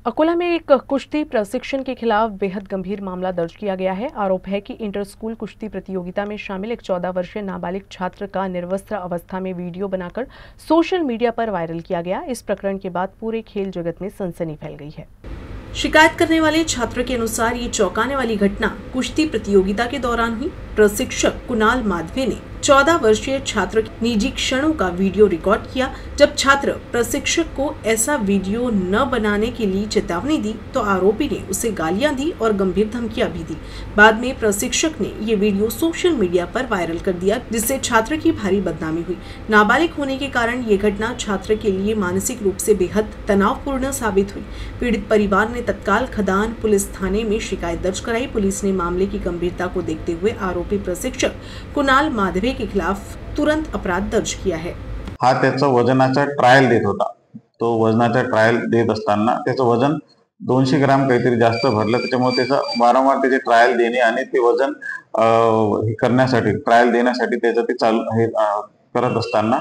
अकोला में एक कुश्ती प्रशिक्षण के खिलाफ बेहद गंभीर मामला दर्ज किया गया है। आरोप है कि इंटर स्कूल कुश्ती प्रतियोगिता में शामिल एक 14 वर्षीय नाबालिग छात्र का निर्वस्त्र अवस्था में वीडियो बनाकर सोशल मीडिया पर वायरल किया गया। इस प्रकरण के बाद पूरे खेल जगत में सनसनी फैल गई है। शिकायत करने वाले छात्र के अनुसार ये चौंकाने वाली घटना कुश्ती प्रतियोगिता के दौरान हुई। प्रशिक्षक कुणाल माधवे ने 14 वर्षीय छात्र के निजी क्षणों का वीडियो रिकॉर्ड किया। जब छात्र प्रशिक्षक को ऐसा वीडियो न बनाने के लिए चेतावनी दी तो आरोपी ने उसे गालियां दी और गंभीर धमकियां भी दी। बाद में प्रशिक्षक ने ये वीडियो सोशल मीडिया पर वायरल कर दिया, जिससे छात्र की भारी बदनामी हुई। नाबालिग होने के कारण ये घटना छात्र के लिए मानसिक रूप से बेहद तनावपूर्ण साबित हुई। पीड़ित परिवार ने तत्काल खदान पुलिस थाने में शिकायत दर्ज कराई। पुलिस ने मामले की गंभीरता को देखते हुए आरोपी प्रशिक्षक कुणाल माधवे के खिलाफ तुरंत अपराध दर्ज किया है। हा त्याचा वजनाचा ट्रायल देत होता। तो वजनाचा ट्रायल देत असताना त्याचं वजन 200 ग्राम काहीतरी जास्त भरलं, त्याच्यामुळे त्याचा वारंवार त्याचे ट्रायल देणे आणि ते वजन हे करण्यासाठी ट्रायल देण्यासाठी त्याचं ते चालू हे करत असताना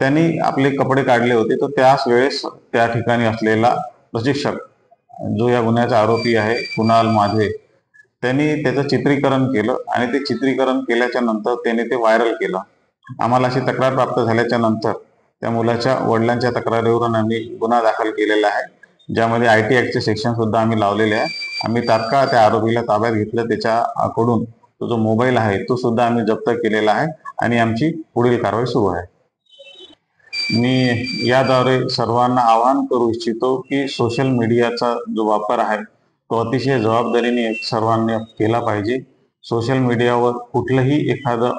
त्यांनी आपले कपडे काढले होते। तर त्याच वेळेस त्या ठिकाणी असलेला प्रशिक्षक जो या गुन्ह्याचा आरोपी आहे कुणाल माधवे, त्यांनी त्याचं चित्रीकरण केलं आणि ते चित्रीकरण केल्याच्या नंतर त्याने ते व्हायरल केलं। आम्हाला अशी तक्रार प्राप्त झाल्याच्या नंतर त्या मुलाच्या वडिलांच्या तक्रारीवरून आम्ही गुन्हा दाखल केलेला आहे, ज्यामध्ये IT ॲक्टचे सेक्शन सुद्धा आम्ही लावलेले आहे। आम्ही तात्काळ त्या आरोपीला ताब्यात घेतलं। त्याच्याकडून तो जो मोबाईल आहे तो सुद्धा आम्ही जप्त केलेला आहे आणि आमची पुढील कारवाई सुरू आहे। मी याद्वारे सर्वांना आवाहन करू इच्छितो की सोशल मीडियाचा जो वापर आहे तो अतिशय जबाबदारीने सर्वांनी केला पाहिजे। सोशल मीडियावर कुठलंही एखादं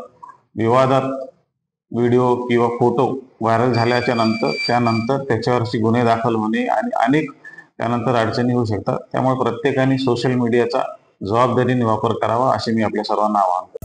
विवादात व्हिडिओ किंवा फोटो व्हायरल झाल्याच्या नंतर त्यानंतर त्याच्यावरची गुन्हे दाखल होणे आणि अनेक त्यानंतर अडचणी होऊ शकतात। त्यामुळे प्रत्येकाने सोशल मीडियाचा जबाबदारीने वापर करावा असे मी आपल्या सर्वांना आवाहन करतो।